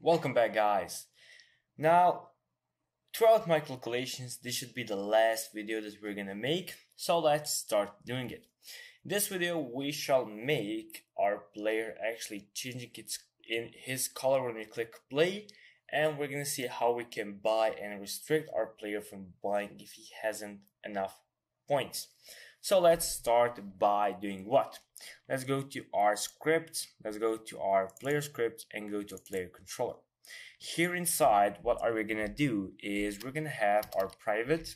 Welcome back, guys. Now, throughout my calculations, this should be the last video that we're gonna make, so let's start doing it. In this video, we shall make our player actually changing his color when we click play, and we're gonna see how we can buy and restrict our player from buying if he hasn't enough points. So let's start by doing what? Let's go to our script, let's go to our player script and go to player controller. Here inside, what are we gonna do is we're gonna have our private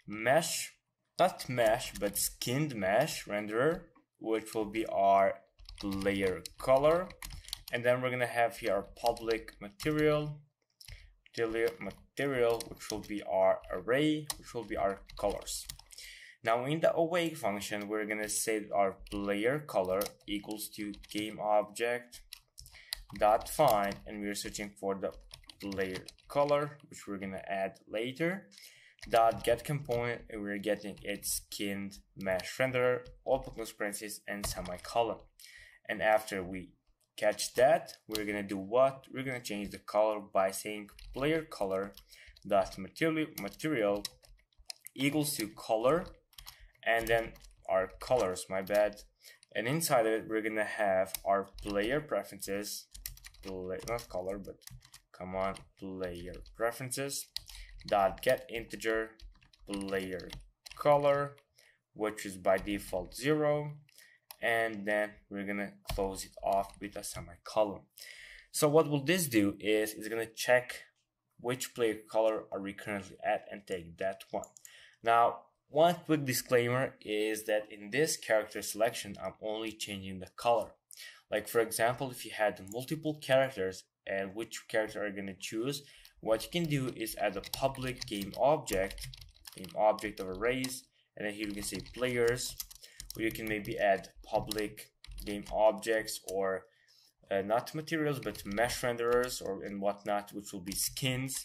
mesh, not mesh, but skinned mesh renderer, which will be our player color. And then we're gonna have here our public material, which will be our array, which will be our colors. Now in the awake function, we're gonna say that our player color equals to game object dot find, and we're searching for the player color, which we're gonna add later. Dot get component, and we're getting its skinned mesh renderer, open close parentheses, and semicolon. And after we catch that, we're gonna do what? We're gonna change the color by saying player color dot material equals to color, and then our colors, and inside of it we're gonna have our player preferences, not color, but player preferences dot get integer player color, which is by default 0, and then we're gonna close it off with a semicolon. So what will this do is it's gonna check which player color are we currently at and take that one. Now, one quick disclaimer is that in this character selection, I'm only changing the color. Like for example, if you had multiple characters and which character are you going to choose, what you can do is add a public game object of arrays, and then here you can say players, or you can maybe add public game objects or not materials but mesh renderers or and whatnot, which will be skins.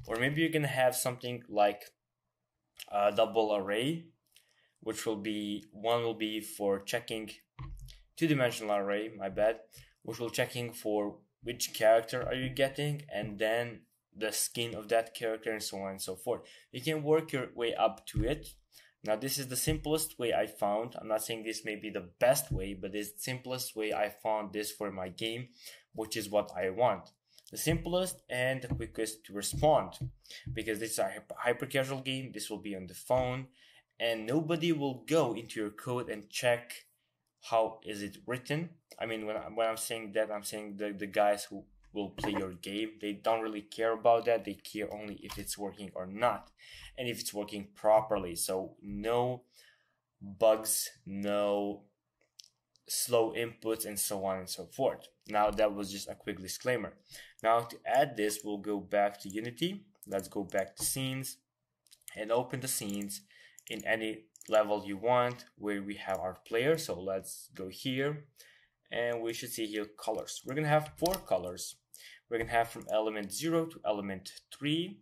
Or maybe you're going to have something like double array, which will be one will be for checking two-dimensional array, which will checking for which character are you getting and then the skin of that character and so on and so forth. You can work your way up to it. Now this is the simplest way I found. I'm not saying this may be the best way, but it's the simplest way I found this for my game, which is what I want. The simplest and the quickest to respond, because this is a hyper casual game. This will be on the phone and nobody will go into your code and check how is it written. I mean, when I'm saying that, I'm saying the guys who will play your game, they don't really care about that. They care only if it's working or not and if it's working properly. So no bugs, no slow inputs, and so on and so forth. Now that was just a quick disclaimer. Now to add this, we'll go back to Unity. Let's go back to scenes and open the scenes in any level you want where we have our player. So let's go here and we should see here colors. We're gonna have 4 colors. We're gonna have from element 0 to element 3,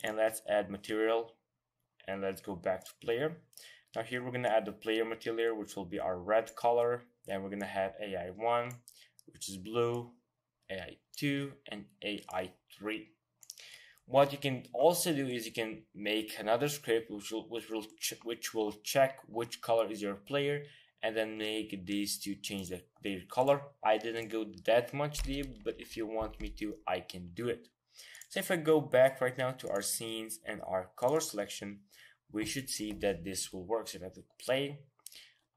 and let's add material and let's go back to player. Now here we're gonna add the player material, which will be our red color. Then we're gonna have AI1, which is blue, AI2, and AI3. What you can also do is you can make another script which will check which color is your player, and then make these to change their color. I didn't go that much deep, but if you want me to, I can do it. So if I go back right now to our scenes and our color selection, we should see that this will work. So if I click play,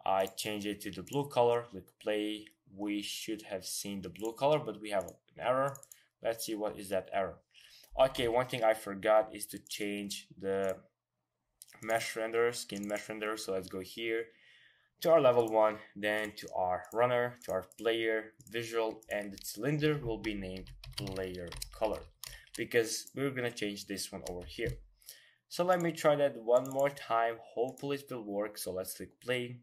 I change it to the blue color, click play, we should have seen the blue color, but we have an error. Let's see what is that error. Okay, one thing I forgot is to change the mesh render, skin mesh render. So let's go here to our level 1, then to our runner, to our player, visual, and the cylinder will be named player color because we're gonna change this one over here. So let me try that one more time. Hopefully it will work. So let's click play,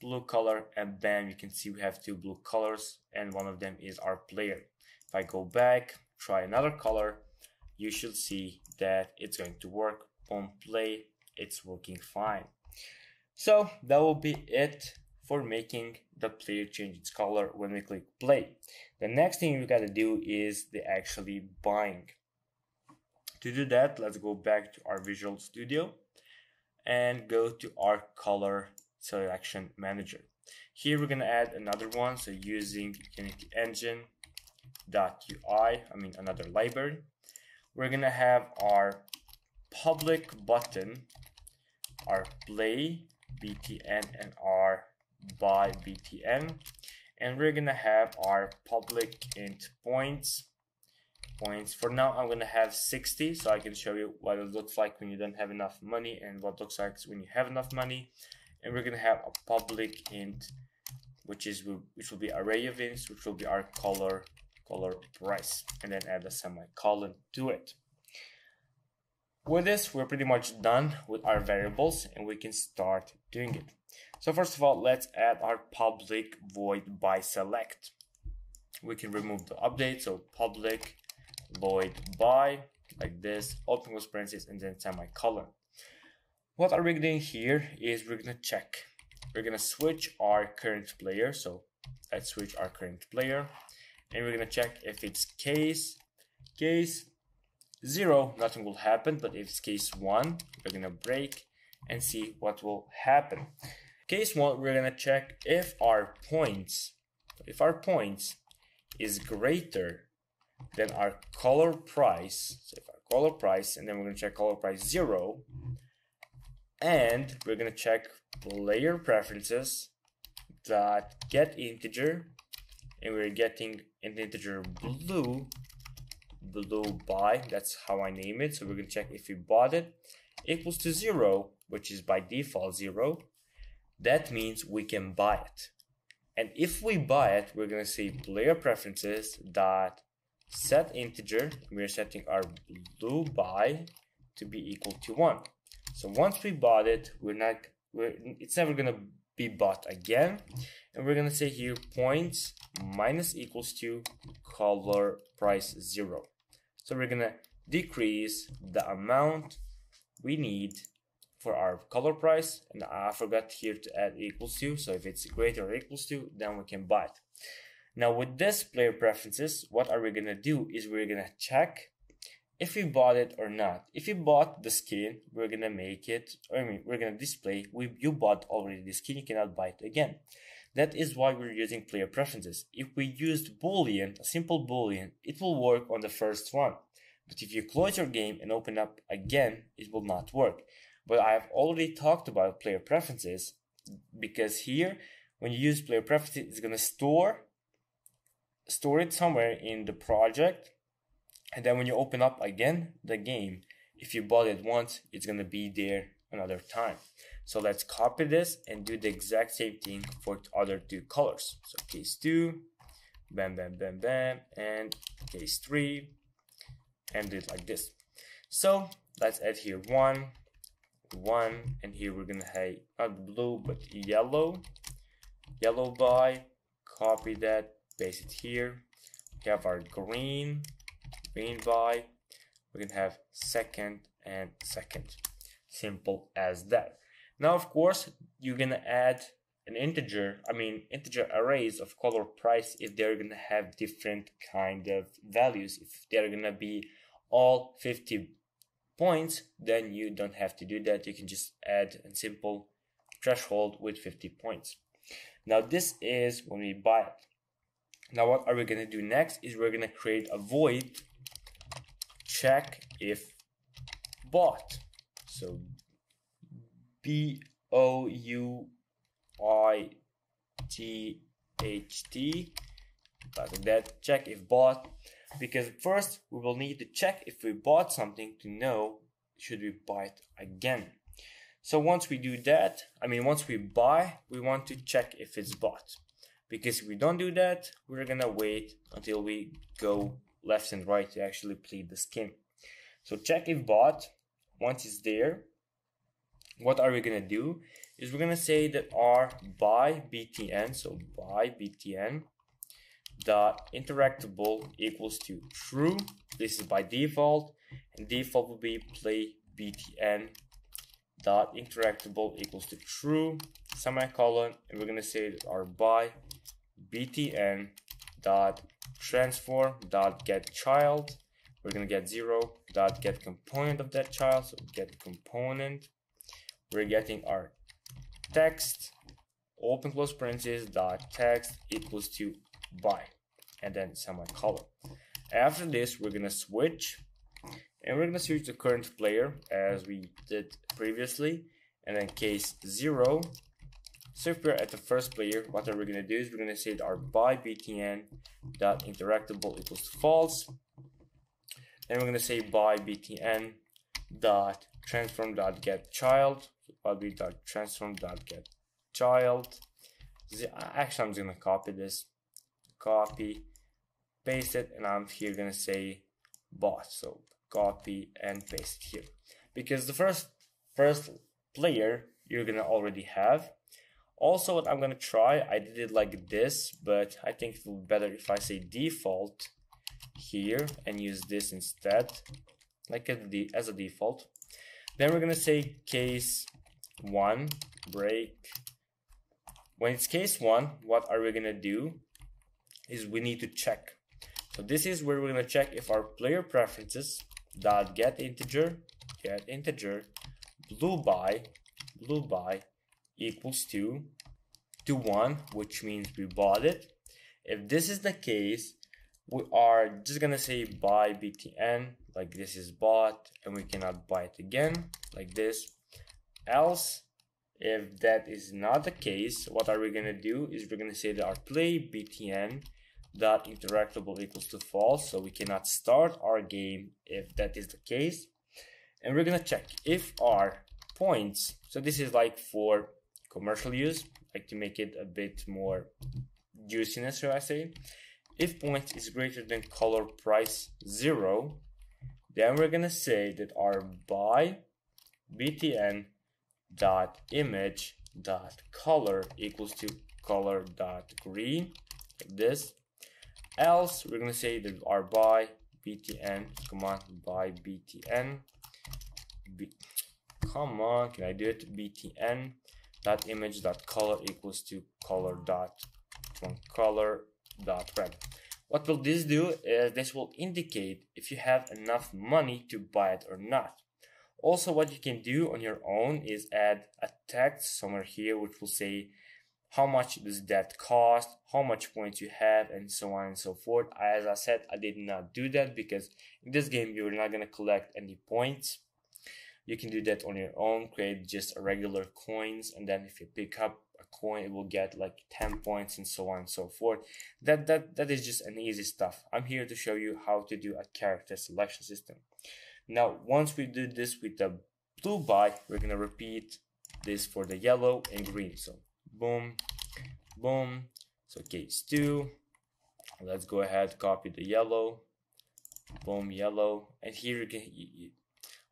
blue color, and bam, you can see we have 2 blue colors and one of them is our player. If I go back, try another color, you should see that it's going to work. On play, it's working fine. So that will be it for making the player change its color when we click play. The next thing we gotta do is the actually buying. To do that, let's go back to our Visual Studio and go to our color selection manager. Here we're gonna add another one, so using Unity Engine .ui, another library. We're gonna have our public button, our play btn, and our buy btn, and we're gonna have our public int points. For now I'm gonna have 60, so I can show you what it looks like when you don't have enough money and what it looks like when you have enough money. And we're gonna have a public int, which will be array of ints, which will be our color price, and then add a semicolon to it. With this, we're pretty much done with our variables, and we can start doing it. So first of all, let's add our public void by select. We can remove the update, so public void by, like this, open with parentheses, and then semicolon. What are we doing here is we're gonna check. We're gonna switch our current player, so let's switch our current player, and we're gonna check if it's case 0, nothing will happen, but if it's case 1, we're gonna break and see what will happen. Case 1, we're gonna check if our points is greater than our color price. So if our color price, and then we're gonna check color price 0, and we're gonna check player preferences that get integer, and we're getting an integer blue by, that's how I name it. So we're gonna check if we bought it equals to 0, which is by default 0. That means we can buy it. And if we buy it, we're gonna say player preferences dot set integer. We're setting our blue by to be equal to 1. So once we bought it, it's never gonna be bought again. And we're gonna say here points minus equals to color price 0. So we're gonna decrease the amount we need for our color price, and I forgot here to add equals to, so if it's greater or equals to, then we can buy it. Now with this player preferences, what are we gonna do is we're gonna check if we bought it or not. If you bought the skin, we're gonna make it, we're gonna display you bought already the skin, you cannot buy it again. That is why we're using player preferences. If we used Boolean, a simple Boolean, it will work on the first one. But if you close your game and open up again, it will not work. But I have already talked about player preferences, because here, when you use player preferences, it's gonna store it somewhere in the project. And then when you open up again the game, if you bought it once, it's gonna be there another time. So let's copy this and do the exact same thing for the other two colors. So case 2, bam, bam, bam, bam, and case 3, and do it like this. So let's add here 1, and here we're gonna have not blue but yellow by, copy that, paste it here. We have our green by, we can have second and second. Simple as that. Now of course you're gonna add an integer arrays of color price if they're gonna have different kind of values. If they're gonna be all 50 points, then you don't have to do that. You can just add a simple threshold with 50 points. Now this is when we buy it. Now what are we gonna do next is we're gonna create a void check if bought. So BOUITHT, like that, check if bought, because first we will need to check if we bought something to know should we buy it again. So once we do that, once we buy, we want to check if it's bought, because if we don't do that, we're gonna wait until we go left and right to actually play the skin. So check if bought. Once it's there, what are we gonna do is we're gonna say that our buy btn, so buy btn dot interactable equals to true. This is by default, and default will be play btn dot interactable equals to true, semicolon, and we're gonna say that our by btn dot transform dot get child, we're gonna get 0 dot get component of that child, so get component, we're getting our text, open close parentheses dot text equals to by, and then semicolon. After this, we're gonna switch, and we're gonna switch the current player as we did previously, and then case 0. So if we're at the first player, what are we gonna do is we're gonna say that our by btn dot interactable equals to false, and we're gonna say by btn dot transform dot get child, probably dot transform dot get child. Actually, I'm just gonna copy this, copy, paste it, and I'm here gonna say bot. So copy and paste it here, because the first player you're gonna already have. Also, what I'm gonna try, I did it like this, but I think it will be better if I say default here and use this instead, like as a default. Then we're gonna say case 1 break. When it's case 1, what are we gonna do is we need to check. So this is where we're gonna check if our player preferences dot get integer blue by equals to 1, which means we bought it. If this is the case, we are just gonna say by btn, like this is bought, and we cannot buy it again, like this. Else, if that is not the case, what are we gonna do is we're gonna say that our play btn dot interactable equals to false, so we cannot start our game if that is the case. And we're gonna check if our points, so this is like for commercial use, like to make it a bit more juiciness, shall I say. If points is greater than color price 0, then we're gonna say that our by btn dot image dot color equals to color dot green, like this. Else, we're gonna say that our by btn, by btn, can I do it? btn dot image dot color equals to color dot red. What will this do is this will indicate if you have enough money to buy it or not. Also, what you can do on your own is add a text somewhere here which will say how much does that cost, how much points you have, and so on and so forth. As I said, I did not do that because in this game you're not going to collect any points. You can do that on your own, create just a regular coins, and then if you pick up a coin, it will get like 10 points and so on and so forth. That is just an easy stuff. I'm here to show you how to do a character selection system. Now, once we do this with the blue by, we're gonna repeat this for the yellow and green. So boom, boom. So case 2. Let's go ahead, copy the yellow, boom, yellow, and here you can.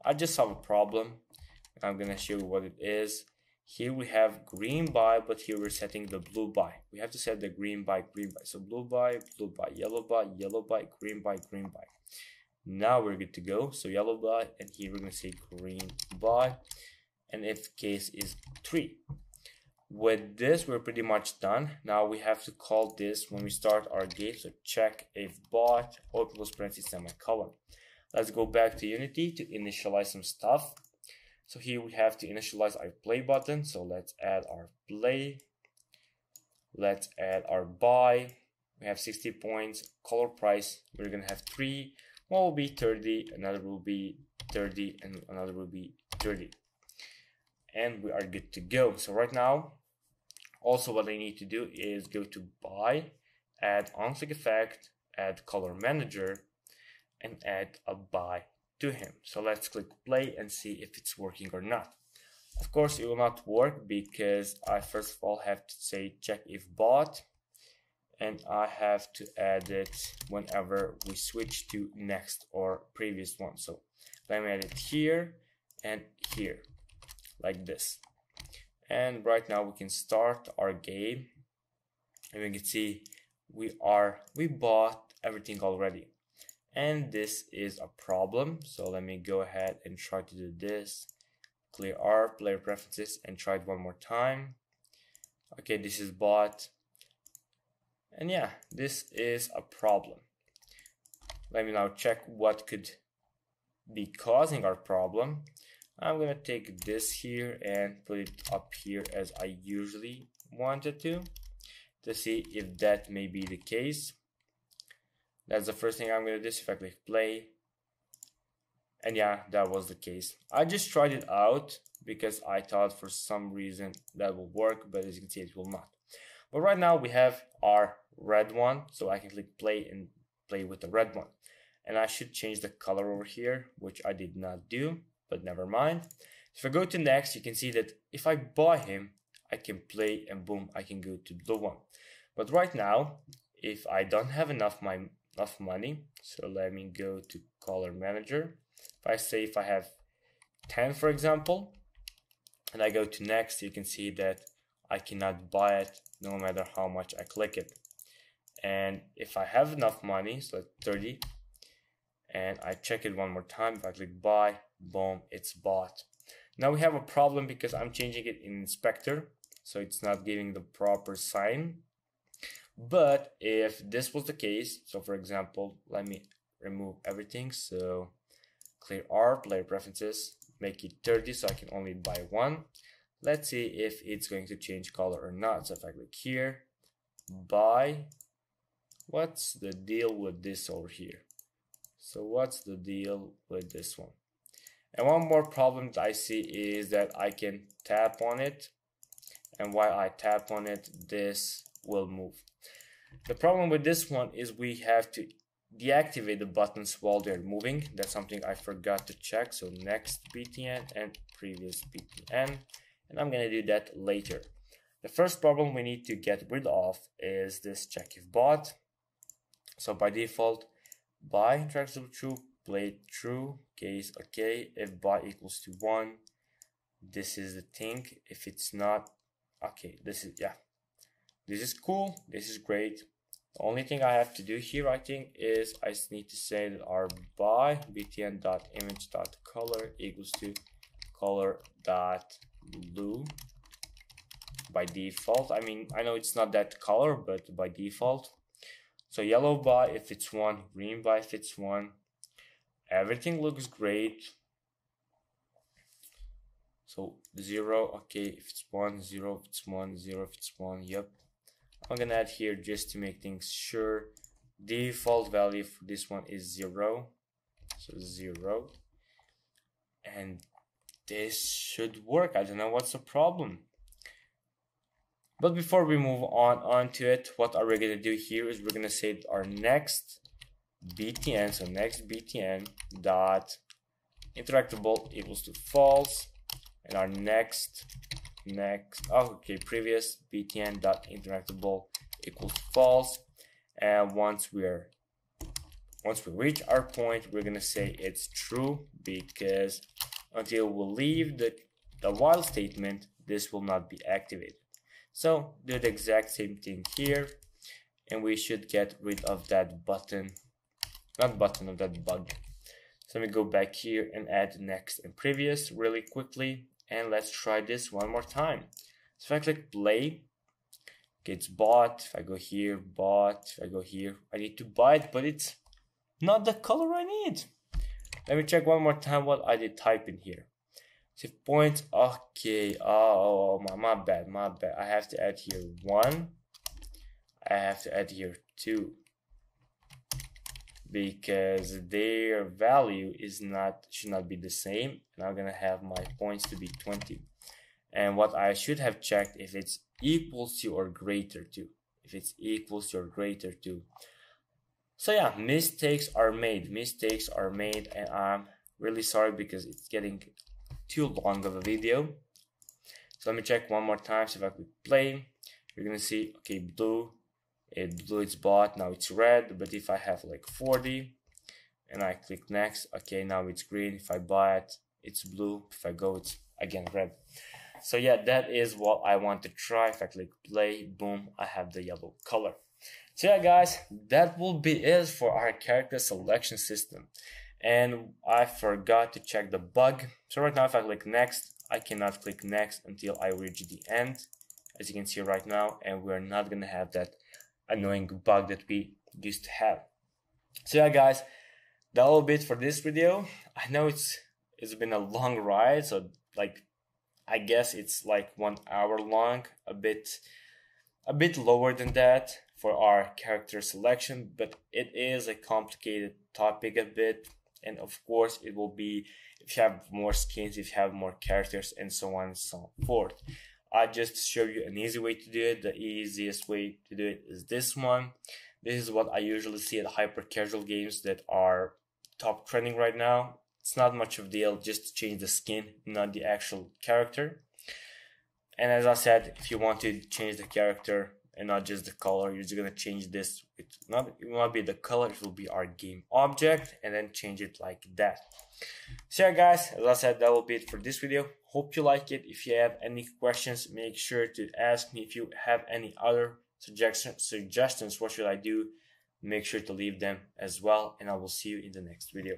I just have a problem. I'm gonna show you what it is. Here we have green by, but here we're setting the blue by. We have to set the green by. So blue by, yellow by, green by. Now we're good to go. So yellow by, and here we're gonna say green by, and if case is 3. With this, we're pretty much done. Now we have to call this when we start our game. So check if bot, open close parentheses, semicolon. Let's go back to Unity to initialize some stuff. So here we have to initialize our play button. So let's add our play. Let's add our buy. We have 60 points. Color price, we're gonna have 3. One will be 30, another will be 30, and another will be 30. And we are good to go. So right now, also what I need to do is go to buy, add on-click effect, add color manager, and add a buy to him. So let's click play and see if it's working or not. Of course, it will not work because I first of all have to say check if bought, and I have to add it whenever we switch to next or previous one. So let me add it here and here, like this. And right now we can start our game, and we can see we bought everything already. And this is a problem. So let me go ahead and try to do this. clear our player preferences and try it one more time. Okay, this is bought. And yeah, this is a problem. Let me now check what could be causing our problem. I'm gonna take this here and put it up here as I usually wanted to see if that may be the case. That's the first thing I'm gonna do. If I click play, and yeah, that was the case. I just tried it out because I thought for some reason that will work, but as you can see, it will not. But right now we have our red one, so I can click play and play with the red one. And I should change the color over here, which I did not do, but never mind. If I go to next, you can see that if I buy him, I can play and boom, I can go to blue one. But right now, if I don't have enough money, so let me go to color manager. If I say if I have 10, for example, and I go to next, you can see that I cannot buy it no matter how much I click it. And if I have enough money, so 30, and I check it one more time, if I click buy, boom, it's bought. Now we have a problem because I'm changing it in inspector, so it's not giving the proper sign. But if this was the case, so for example, let me remove everything, so clear R, player preferences, make it 30 so I can only buy one. Let's see if it's going to change color or not. So if I click here, buy, what's the deal with this over here? So what's the deal with this one? And one more problem that I see is that I can tap on it, and while I tap on it, this will move. The problem with this one is we have to deactivate the buttons while they're moving. That's something I forgot to check. So next BTN and previous BTN, and I'm gonna do that later. The first problem we need to get rid of is this check if bought. So by default, buy interactive true, play true, case okay. If buy equals to 1, this is the thing. If it's not, okay, this is cool, this is great. The only thing I have to do here, I think, is I just need to say that our buy btn.image.color equals to color.blue by default. I mean, I know it's not that color, but by default. So yellow buy if it's 1, green buy if it's 1. Everything looks great. So 0, okay, if it's 1, 0, if it's 1, 0, if it's 1, yep. I'm gonna add here just to make things sure. Default value for this one is 0. So 0. And this should work. I don't know what's the problem. But before we move on to it, what are we gonna do here is we're gonna say our next BTN, so next BTN dot interactable equals to false, and our previous BTN dot interactable equals false. And once we reach our point, we're gonna say it's true, because until we leave the while statement, this will not be activated. So do the exact same thing here, and we should get rid of that button, of that bug. So let me go back here and add next and previous really quickly, and let's try this one more time. So if I click play, it's bought. If I go here, bought. If I go here, I need to buy it, but it's not the color I need. Let me check one more time what I did type in here. So points, okay, my bad. I have to add here 1. I have to add here 2. Because their value should not be the same, and I'm gonna have my points to be 20. And what I should have checked if it's equals to or greater to. If it's equals to or greater to. So yeah, mistakes are made, and I'm really sorry because it's getting too long of a video. So let me check one more time. So if I click play, you're gonna see, okay, blue, it's bought, now it's red. But if I have like 40 and I click next, okay, now it's green. If I buy it, it's blue. If I go, it's again red. So yeah, that is what I want to try. If I click play, boom, I have the yellow color. So yeah, guys, that will be it for our character selection system. And I forgot to check the bug. So right now, if I click next, I cannot click next until I reach the end, as you can see right now, and we're not gonna have that annoying bug that we used to have. So yeah guys, that will be it for this video. I know it's been a long ride, so like I guess it's like 1 hour long, a bit lower than that for our character selection, but it is a complicated topic a bit, and of course it will be if you have more skins, if you have more characters, and so on and so forth. I just show you an easy way to do it. The easiest way to do it is this one. This is what I usually see at hyper casual games that are top trending right now. It's not much of a deal, just change the skin, not the actual character. And as I said, if you want to change the character and not just the color, you're just gonna change this. It will not be the color, it will be our game object, and then change it like that. So yeah guys, as I said, that will be it for this video. Hope you like it. If you have any questions, make sure to ask me. If you have any other suggestions, what should I do, make sure to leave them as well, and I will see you in the next video.